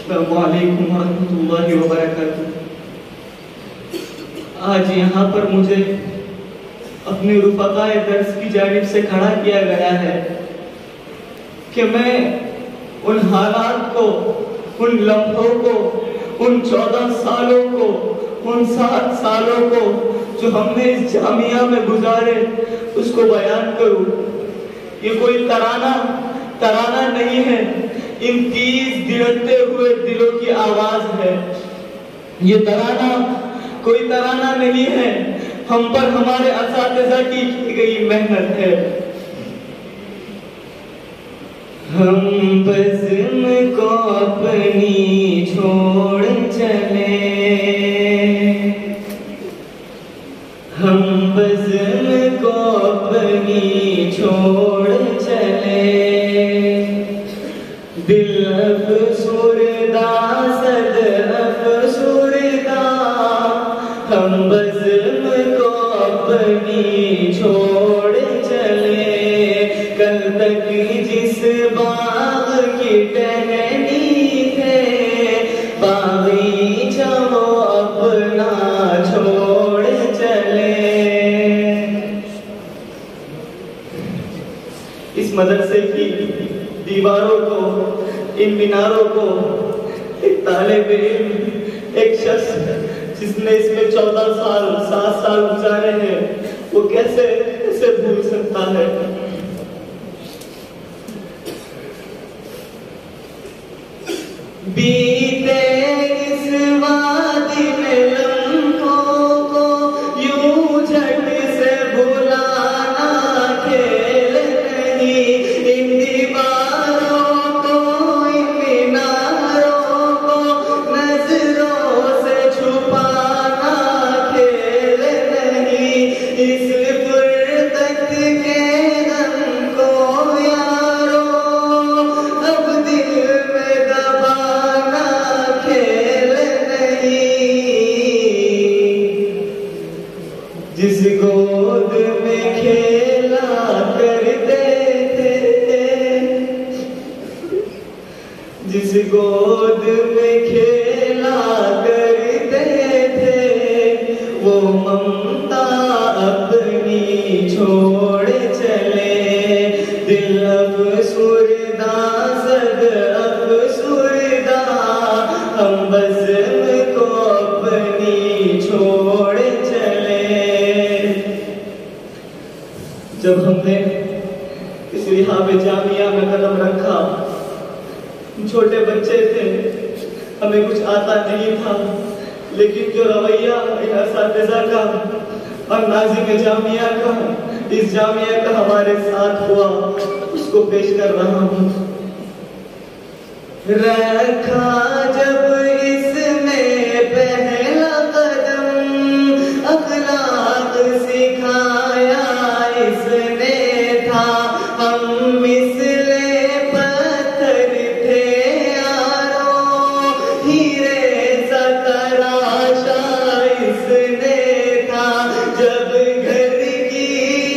अस्सलामुअलैकुम वरहमतुल्लाहि वबरकातुहू। आज यहाँ पर मुझे अपने रुफ़क़ाए दर्स की जानिब से खड़ा किया गया है कि मैं उन हालात को, उन लम्हों को, उन 14 सालों को, उन 7 सालों को जो हमने इस जामिया में गुजारे उसको बयान करूँ। ये कोई तराना नहीं है, इन 30 गिरते हुए दिलों की आवाज है। ये तराना कोई तराना नहीं है, हम पर हमारे असातिज़ा की गई मेहनत है। हम बज़्म को अपनी छोड़ चले, हम बज़्म को अपनी छोड़ चले, दिल अफ़सुरदा सद अफ़सुरदा, हम बज़्म को अपनी छोड़ चले। कल तक जिस बाग की टहनी थे, बागीचा वो अपना छोड़ चले। इस मदरसे की दीवारों को, इन मीनारों को एक तालिब इल्म, एक शख्स जिसने इसमें 14 साल 7 साल गुजारे हैं, वो कैसे भूल सकता है। बीते इस वादी में लम्हों को यूं झट से भुलाना खेल नहीं। इन दीवारों को, इन मीनारों को नजरों से छुपाना खेल नहीं। इस फुर्सत के गम को यारों अब दिल में दबाना खेल नहीं। जिस गोद में खेला करते थे, जिस गोद में खेला करते थे, वो ममता अपनी छोड़ चले। दिल अफ़सुरदा सद अफ़सुरदा, हम बज़्म को अपनी छोड़ चले। जब हमने इस रिहाब जामिया में कदम रखा, छोटे बच्चे थे, हमें कुछ आता नहीं था, लेकिन जो रवैया इन असातिज़ा का और नाज़िम जामिया का, इस जामिया का हमारे साथ हुआ, उसको पेश कर रहा हूँ। रखा जब इसमें पहला कदम, अखलाक सिखाया इसने था। हम मिसले पत्थर थे यारों, हीरे सा तराशा इसने था। जब घर की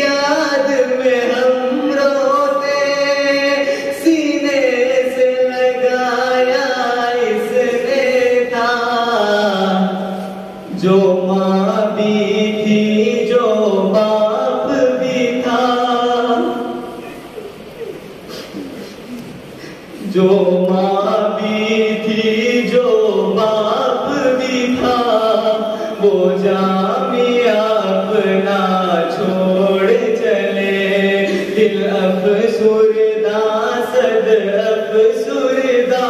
याद में हम रोते, सीने से लगाया इसने था। जो माँ भी थी, जो बाप भी था, जो माँ भी थी, जो बाप भी था, वो जामिया अपना छोड़ चले। दिल अफ़सुरदा सद अफ़सुरदा,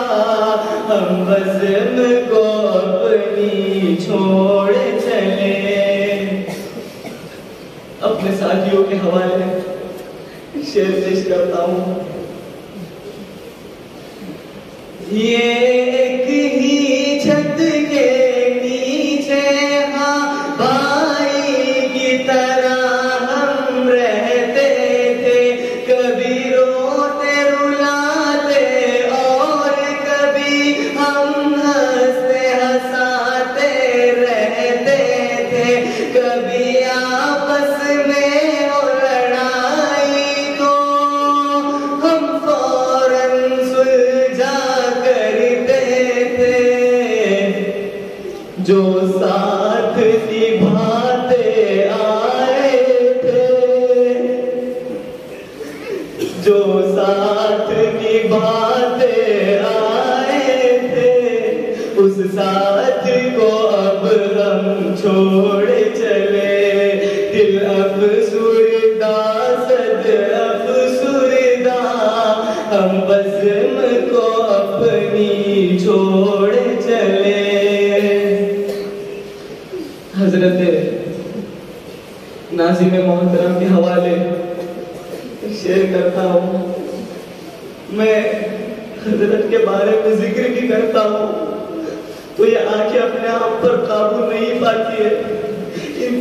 हम बज़्म को अपनी छोड़ चले। अपने साथियों के हवाले शेर पेश करता हूँ। ये एक ही छत के नीचे, हाँ भाई की तरह हम रहते थे। कभी रोते रुलाते और कभी हम हंसते हंसाते रहते थे। कभी आपस में हो लड़ाई तो हम फौरन सुलझा करते जो साथ निभाते आए थे, जो साथ निभाते आए थे, उस साथ को अब हम छोड़ चले। दिल अफसुरदा सद अफसुरदा, हम बज़्म को अपनी छोड़ चले। हजरत नाज़िम मोहतरम के हवाले शेयर करता हूँ। मैं हजरत के बारे में जिक्र भी करता हूँ तो ये आंखें अपने आप पर काबू नहीं पाती है। इन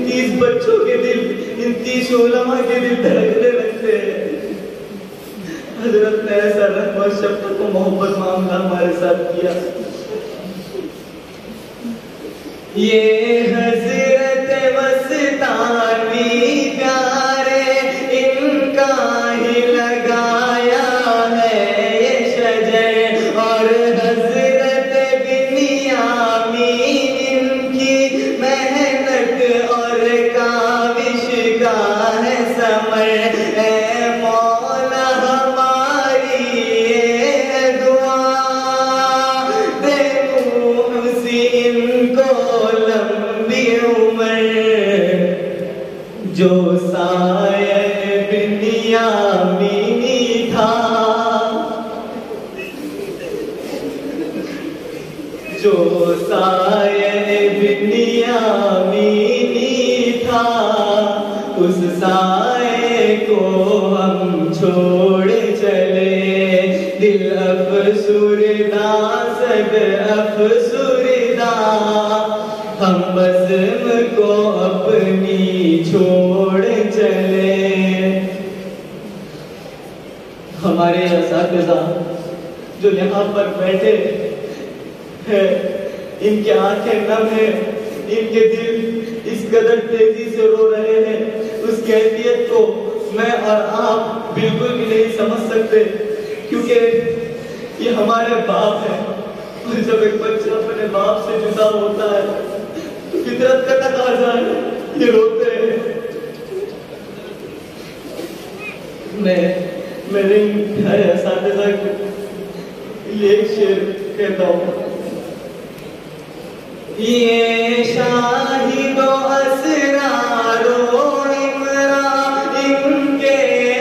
30 बच्चों के दिल, इन 30 उलमा के दिल धड़कने लगते हैं। हजरत ने ऐसा रहमत शफ़क़त को मोहब्बत मामला हमारे साथ किया। ये हजरत मस्तानी प्यारे, इनका ही लगाया है ये शजर, और हजरत बिनियामीन इनकी मेहनत और काविश का है समर। ए मौला हमारी ये दुआ, दे उसी इनको लंबी उम्र। जो साये बिनियामीनी था, जो साये बिनियामीनी था, उस साये को हम छोड़ चले। दिल अफसुरदा सद अफसुरदा, हम बज़्म को अपनी छोड़ चले। हमारे असातिज़ा जो यहाँ पर बैठे हैं, इनके आंखें नम हैं, इनके दिल इस कदर तेजी से रो रहे हैं, उस कैफियत को मैं और आप बिल्कुल भी नहीं समझ सकते, क्योंकि ये हमारे बाप हैं। और जब एक बच्चा अपने बाप से जुदा होता है तो फितरत का तकाज़ा है, ये रोते हैं। मैं मेरे प्यारे असातिज़ा को ये एक शेर कहता हूँ। ये शाहिदो असरारो इमरा, इनके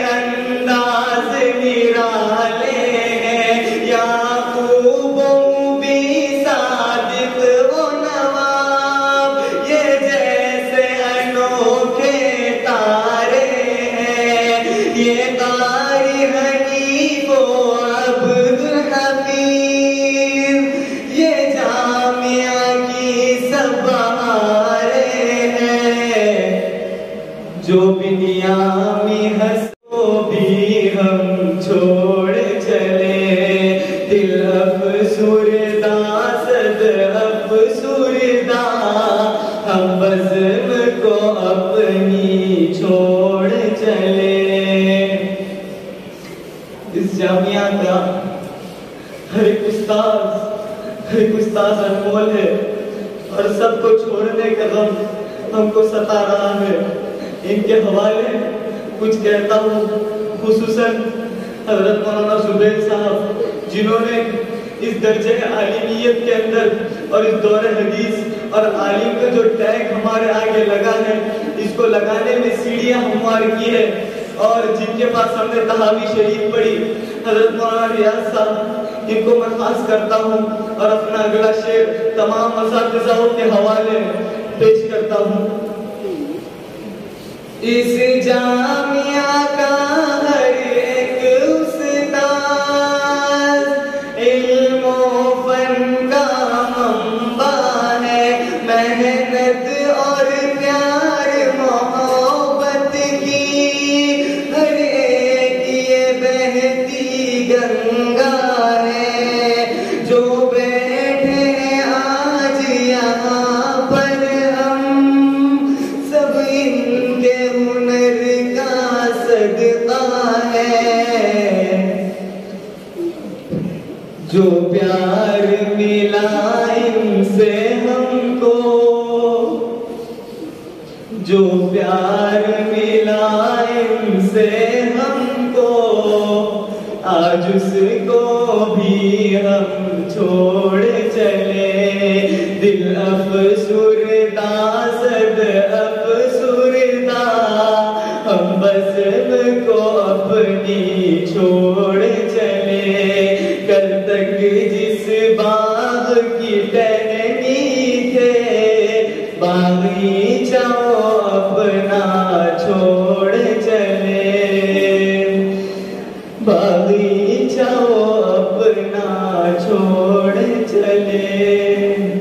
अंदाज निराले हैं। याकूबो भी सादिक वो नवाब, ये जैसे अनोखे तारे हैं। ये कारी हनीफो अब्दुल हफीज, ये जामिया की सब बहारे हैं। जो बिनियामी हंसो भी हम छोड़ चले। दिल अफसुरदा सद अफसुरदा, हम बज़्म को अपनी छोड़ चले। इस जामिया का हर एक उस्ताद अनमोल है, और सबको छोड़ने का गम हमको सता रहा है। इनके हवाले कुछ कहता हूँ, खुसूसन हजरत मौलाना जुबैर साहब, जिन्होंने इस दर्जे आलिमियत के अंदर और इस दौरे हदीस और आलिम का जो टैग हमारे आगे लगा है, इसको लगाने में सीढ़ियाँ हमवार की है। और जिनके पास हमने तहावी शरीफ पढ़ी, हजरत मौलाना रियाज साहब, इनको मैं खास करता हूँ। और अपना अगला शेर तमाम असातिज़ाओं के हवाले पेश करता हूँ। इस जामिया का हर एक उस्ताद इल्म फन का मंबा है। मेहनत और प्यार मोहब्बत की हर एक ये बहती गंगा है। जो बैठे हैं आज यहाँ पर हम, सब इनके हुनर का सदका है। जो प्यार मिला इन जो प्यार मिला इनसे हमको, आज उसको भी हम छोड़ चले। दिल अफसुरदा सद अफसुरदा, हम बस को अपनी छोड़ चले। कल तक जिस बाग की टहनी थे, बागीचाओ अपना छोड़ चले। बागीचाओ अपना छोड़ चले।